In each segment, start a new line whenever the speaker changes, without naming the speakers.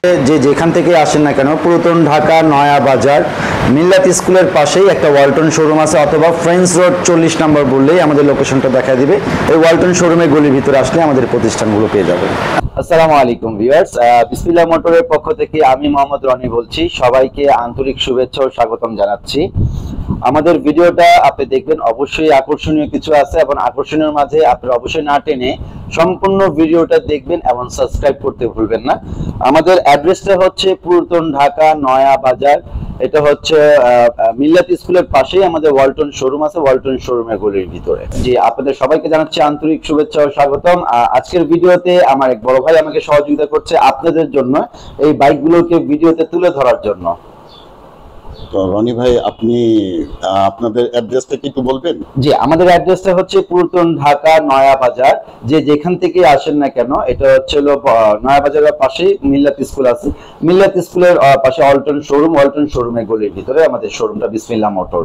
যে যেখান থেকে আসেন না কেন, পুরাতন ঢাকা নয়া বাজার মিল্লাত স্কুলের পাশেই একটা ওয়ালটন শোরুম আছে, অথবা ফ্রেন্ডস রোড 40 নম্বর বললেই আমাদের লোকেশনটা দেখা দিবে। এই ওয়ালটন শোরুমের গলির ভিতরে আসলে আমাদের প্রতিষ্ঠানগুলো পেয়ে যাবেন।
আসসালামু আলাইকুম ভিউয়ার্স, বিসমিল্লাহ মোটরের পক্ষ থেকে আমি মোহাম্মদ রনি বলছি। সবাইকে আন্তরিক শুভেচ্ছা ও স্বাগতম জানাচ্ছি। আমাদের ভিডিওটা আপনি দেখবেন, অবশ্যই আকর্ষণীয় কিছু আছে এবং আকর্ষণীয় মাঝে আপনি অবশ্যই না টেনে সম্পূর্ণ ভিডিওটা দেখবেন এবং সাবস্ক্রাইব করতে ভুলবেন না। আমাদের অ্যাড্রেসটা হচ্ছে পুরাতন ঢাকা নয়া বাজার, এটা হচ্ছে মিল্লাত স্কুলের পাশেই আমাদের ওয়ালটন শোরুম আছে, ওয়ালটন শোরুমের গলির ভিতরে। জি, আপনাদের সবাইকে জানাচ্ছি আন্তরিক শুভেচ্ছা ও স্বাগতম। আজকের ভিডিওতে আমার এক বড় ভাই আমাকে সহযোগিতা করছে আপনাদের জন্য এই বাইকগুলোকে ভিডিওতে তুলে ধরার জন্য।
তো রনি ভাই, আপনি আপনাদের অ্যাড্রেসটা কি একটু বলবেন?
জি, আমাদের অ্যাড্রেসটা হচ্ছে পুরাতন ঢাকা নয়া বাজার। যে যেখান থেকে আসেন না কেন, এটা হচ্ছে নয়া বাজারের পাশে মিল্লাত স্কুল আছে, মিল্লাত স্কুলের পাশে ওয়ালটন শোরুম, ওয়ালটন শোরুমের গলির ভিতরে আমাদের শোরুমটা বিসমিল্লাহ মোটর।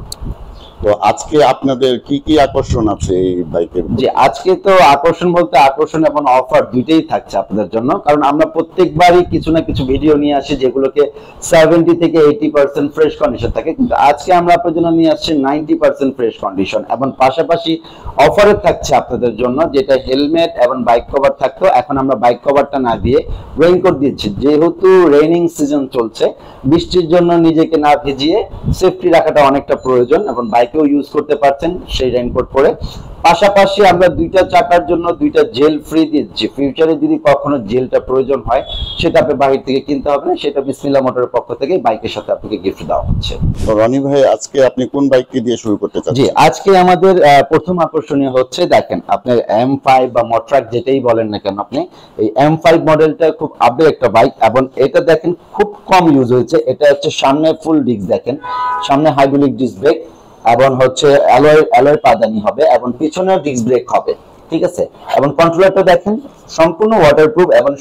তো আজকে আপনাদের কি কি আকর্ষণ আছে এই বাইকের?
জি, আজকে তো আকর্ষণ বলতে আকর্ষণ এবং অফার দুইটাই থাকছে আপনাদের জন্য, কারণ আমরা প্রত্যেকবারই কিছু না কিছু ভিডিও নিয়ে আসি যেগুলোকে 70 থেকে 80% ফ্রেশ কন্ডিশন থাকে, কিন্তু আজকে আমরা আপনাদের জন্য নিয়ে আসছি 90% ফ্রেশ কন্ডিশন এবং পাশাপাশি অফারে থাকছে আপনাদের জন্য, যেটা হেলমেট এবং বাইক কভার থাকতো, এখন আমরা বাইক কভারটা না দিয়ে রেইনকোট দিচ্ছি। যেহেতু রেইনিং সিজন চলছে, বৃষ্টির জন্য নিজেকে না ভিজিয়ে সেফটি রাখাটা অনেকটা প্রয়োজন এবং বাইকেও ইউজ করতে পারছেন সেই রেইনকোট পরে। পাশাপাশি আমরা দুইটা চাকার জন্য দুইটা জেল ফ্রি দিচ্ছি। ফিউচারে যদি কখনো জেলটা প্রয়োজন হয় সেটা আপনি বাহির থেকে কিনতে হবে না, সেটা বিসমিল্লাহ মোটরের পক্ষ থেকে বাইকের সাথে আপনাকে গিফট দেওয়া হচ্ছে।
তো রনি ভাই, আজকে আপনি কোন বাইকটি দিয়ে শুরু করতে চাচ্ছেন?
জি, আজকে আমাদের প্রথম আকর্ষণীয় হচ্ছে, দেখেন আপনার M5 বা মোটরাক যেটাই বলেন না কেন, আপনি এই M5 মডেলটা খুব আপডেট একটা বাইক এবং এটা দেখেন খুব কম ইউজ হয়েছে। এটা হচ্ছে সামনে ফুল ডিস্ক, দেখেন সামনে হাইড্রোলিক ডিস্ক ব্রেক এবং হচ্ছে অ্যালয় পাদানি হবে এবং পিছনে ডিস্ক ব্রেক হবে, ঠিক আছে। এবং কন্ট্রোলারটা দেখেন সম্পূর্ণ ওয়াটারপ্রুফ এবং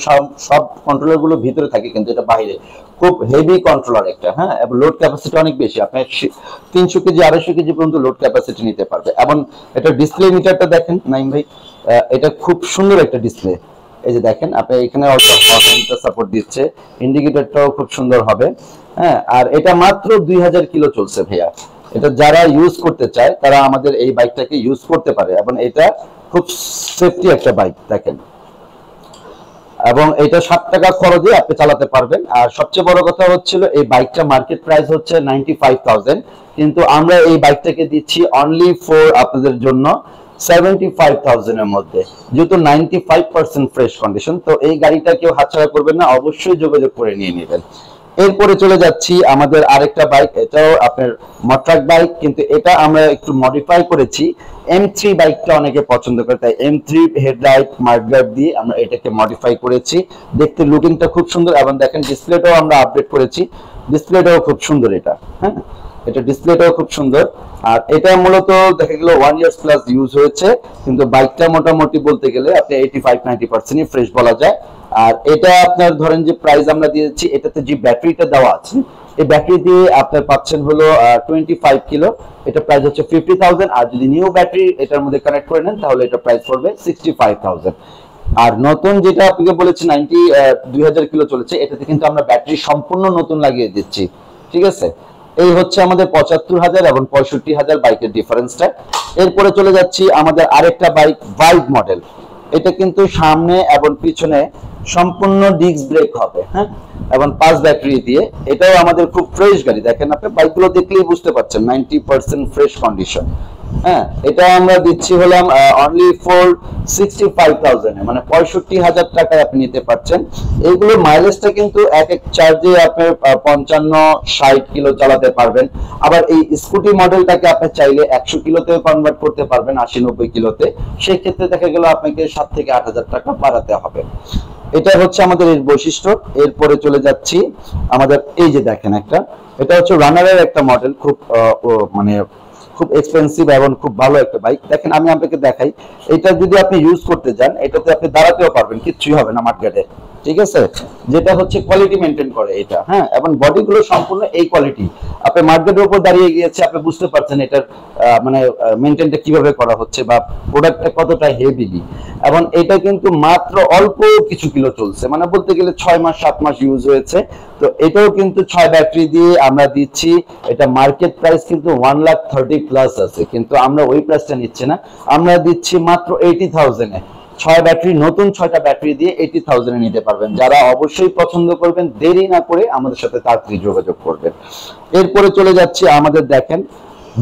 সব কন্ট্রোলার গুলো ভিতরে থাকে, কিন্তু এটা বাইরে খুব হেভি কন্ট্রোলার একটা, হ্যাঁ। এবং লোড ক্যাপাসিটি অনেক বেশি, আপনার 300 কেজি 250 কেজি পর্যন্ত লোড ক্যাপাসিটি নিতে পারবে। এবং এটা ডিসপ্লে মিটারটা দেখেন নাইম ভাই, এটা খুব সুন্দর একটা ডিসপ্লে। এই যে দেখেন আপনি এখানে সাপোর্ট দিচ্ছে, ইন্ডিকেটরটাও খুব সুন্দর হবে, হ্যাঁ। আর এটা মাত্র 2000 কিলো চলছে ভাইয়া। এটা যারা ইউজ করতে চায় তারা আমাদের এই বাইকটাকে ইউজ করতে পারে এবং এটা খুব সেফটি একটা বাইক দেখেন, এবং এটা 7 টাকা খরচে আপনি চালাতে পারবেন। আর সবচেয়ে বড় কথা হচ্ছিল এই বাইকটা মার্কেট প্রাইস হচ্ছে 95,000, কিন্তু আমরা এই বাইকটাকে দিচ্ছি অনলি ফর আপনাদের জন্য 75,000 এর মধ্যে, যেহেতু 95% ফ্রেশ কন্ডিশন। তো এই গাড়িটা কেউ হাতছাড়া করবেন না, অবশ্যই যোগাযোগ করে নিয়ে নেবেন। এরপরে চলে যাচ্ছি আমাদের আরেকটা বাইক, এটাও আপনার মোটরাক বাইক, কিন্তু এটা আমরা একটু মডিফাই করেছি। M3 বাইকটা অনেকে পছন্দ করে, তাই M3 হেডলাইট মার্কগার্ড দিয়ে আমরা এটাকে মডিফাই করেছি। দেখতে লুকিংটা খুব সুন্দর এবং দেখেন ডিসপ্লেটাও আমরা আপডেট করেছি, ডিসপ্লেটাও খুব সুন্দর এটা, হ্যাঁ। এটা ডিসপ্লেটাও খুব সুন্দর। আর এটা মূলত দেখা গেল 1 ইয়ার্স প্লাস ইউজ হয়েছে, কিন্তু বাইকটা মোটামুটি বলতে গেলে আপনি 85-90% ফ্রেশ বলা যায়। আর এটা আপনার ধরেন যে প্রাইস আমরা দিয়েছি, এটাতে যে ব্যাটারিটা দেওয়া আছে, এই ব্যাটারি দিয়ে আপনার পাচ্ছেন হলো 25 কিলো, এটা প্রাইস হচ্ছে 50,000। আর যদি নিউ ব্যাটারি এটার মধ্যে কানেক্ট করে নেন তাহলে এটা প্রাইস পড়বে 65,000। আর নতুন যেটা আপনাকে বলেছি 2000 কিলো চলেছে, এটাতে কিন্তু আমরা ব্যাটারি সম্পূর্ণ নতুন লাগিয়ে দিচ্ছি, ঠিক আছে। এই হচ্ছে আমাদের 75,000 এবং 65,000 বাইকের ডিফারেন্সটা। এরপরে চলে যাচ্ছি আমাদের আরেকটা বাইক ভাইব মডেল। এটা কিন্তু সামনে এবং পিছনে সম্পূর্ণ ডিস্ক ব্রেক হবে, হ্যাঁ, এবং 5 ব্যাটারি দিয়ে। এটাও আমাদের খুব ফ্রেশ গাড়ি, দেখেন আপনি বাইকগুলো দেখলেই বুঝতে পারছেন 90% ফ্রেশ কন্ডিশন, হ্যাঁ। এটা আমরা দিচ্ছি হলাম অনলি ফর 65,000, মানে 65,000 টাকায় আপনি নিতে পারছেন। এইগুলো মাইলেজটা কিন্তু এক চার্জে আপনি 55-60 কিলো চালাতে পারবেন। আবার এই স্কুটি মডেলটাকে আপনি চাইলে 100 কিলোতে কনভার্ট করতে পারবেন, 80-90 কিলোতে। সেই ক্ষেত্রে দেখা গেল আপনাকে 7 থেকে 8,000 টাকা বাড়াতে হবে। এটা হচ্ছে আমাদের এর বৈশিষ্ট্য। এরপরে চলে যাচ্ছি আমাদের এই যে দেখেন একটা, এটা হচ্ছে রানারের একটা মডেল, খুব মানে খুব এক্সপেন্সিভ এবং খুব ভালো একটা বাইক। দেখেন আমি আপনাকে দেখাই, এটা যদি আপনি ইউজ করতে যান এটাতে আপনি দাঁড়াতেও পারবেন, কিচ্ছুই হবে না মাঠঘাটে, ঠিক আছে। যেটা হচ্ছে কোয়ালিটি মেনটেন করে এটা, হ্যাঁ। এবং বডিগুলো সম্পূর্ণ এই কোয়ালিটি। আপনি মার্কেটের উপর দাঁড়িয়ে গিয়েছে, আপনি বুঝতে পারছেন এটার মানে মেনটেনটা কিভাবে করা হচ্ছে বা প্রোডাক্টটা কতটা হেভিলি। এবং এটা কিন্তু মাত্র অল্প কিছু কিলো চলছে, মানে বলতে গেলে 6 মাস 7 মাস ইউজ হয়েছে। তো এটাও কিন্তু 6 ব্যাটারি দিয়ে আমরা দিচ্ছি। এটা মার্কেট প্রাইস কিন্তু 1,30,000 প্লাস আছে, কিন্তু আমরা ওই প্রাইসটা নিচ্ছি না, আমরা দিচ্ছি মাত্র 80,000 এ। 6 ব্যাটারি, নতুন 6টা ব্যাটারি দিয়ে 80,000 এ নিতে পারবেন। যারা অবশ্যই পছন্দ করবেন, দেরি না করে আমাদের সাথে তাড়াতাড়ি যোগাযোগ করবেন। এরপরে চলে যাচ্ছি আমাদের দেখেন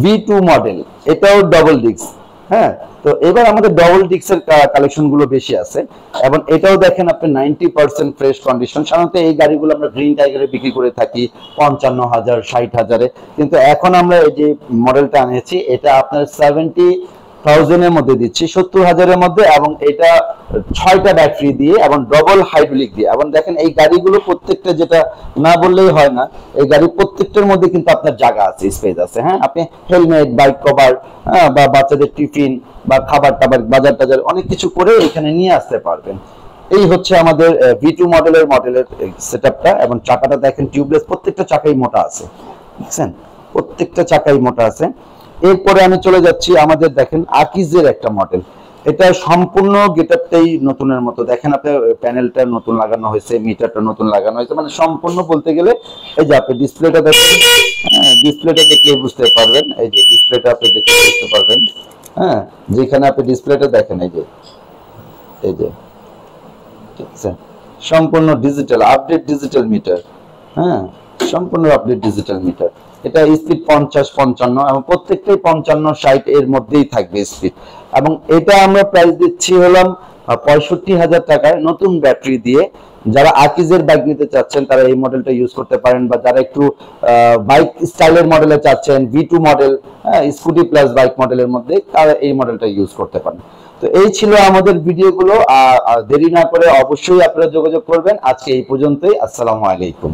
V2 মডেল, এটাও ডবল ডিস্ক। হ্যাঁ, তো এবার আমাদের ডবল ডিস্কের কালেকশন গুলো বেশি আছে, এবং এটাও দেখেন আপনি 90% ফ্রেশ কন্ডিশন। সাধারণত এই গাড়িগুলো আমরা গ্রিন টাইগারে বিক্রি করে থাকি 55,000 60,000-এ, কিন্তু এখন আমরা এই যে মডেলটা আনিয়েছি এটা আপনার 70,000 এর মধ্যে দিচ্ছি, 70,000-এর মধ্যে। এবং এটা 6টা ব্যাটারি দিয়ে এবং ডবল হাইড্রোলিক দিয়ে। এবং দেখেন এই গাড়িগুলো প্রত্যেকটা, যেটা না বললেই হয় না, এই গাড়ি প্রত্যেকটার মধ্যে কিন্তু আপনার জায়গা আছে, স্পেস আছে। হ্যাঁ, আপনি হেলমেট, বাইক কভার, বা বাচ্চাদের টিফিন বা খাবার টাবার, বাজার টাজার অনেক কিছু করে এখানে নিয়ে আসতে পারবেন। এই হচ্ছে আমাদের V2 মডেলের সেটআপটা। এবং চাকাটা দেখেন টিউবলেস, প্রত্যেকটা চাকাই মোটা আছে, বুঝছেন, প্রত্যেকটা চাকাই মোটা আছে। এরপরে আমি চলে যাচ্ছি আমাদের দেখেন আকিজের একটা মডেল। এটা সম্পূর্ণ গেটআপটাই নতুনের মতো। দেখেন আপনার প্যানেলটা নতুন লাগানো হয়েছে, মিটারটা নতুন লাগানো হয়েছে, মানে সম্পূর্ণ বলতে গেলে। এই যে আপনি ডিসপ্লেটা দেখেন, হ্যাঁ, ডিসপ্লেটা দেখলে বুঝতে পারবেন। এই যে ডিসপ্লেটা আপনি দেখলে বুঝতে পারবেন। হ্যাঁ, যেখানে আপনি ডিসপ্লেটা দেখেন, এই যে ঠিক আছে, সম্পূর্ণ ডিজিটাল আপডেট ডিজিটাল মিটার। হ্যাঁ, সম্পূর্ণ আপডেট ডিজিটাল মিটার। এটা স্পিড 50 55, এবং প্রত্যেকটাই 55 60 এর মধ্যেই থাকবে স্পিড। এবং এটা আমরা প্রাইস দিচ্ছি হলাম 65,000 টাকায় নতুন ব্যাটারি দিয়ে। যারা আকিজের বাইক নিতে চাচ্ছেন তারা এই মডেলটা ইউজ করতে পারেন, বা যারা একটু বাইক স্টাইলের মডেলে চাচ্ছেন, V2 model, scooty plus bike মডেলের মধ্যে, তারা এই মডেলটা ইউজ করতে পারেন। তো এই ছিল আমাদের ভিডিওগুলো। দেরি না করে অবশ্যই আপনারা যোগাযোগ করবেন। আজকে এই পর্যন্তই। আসসালামু আলাইকুম।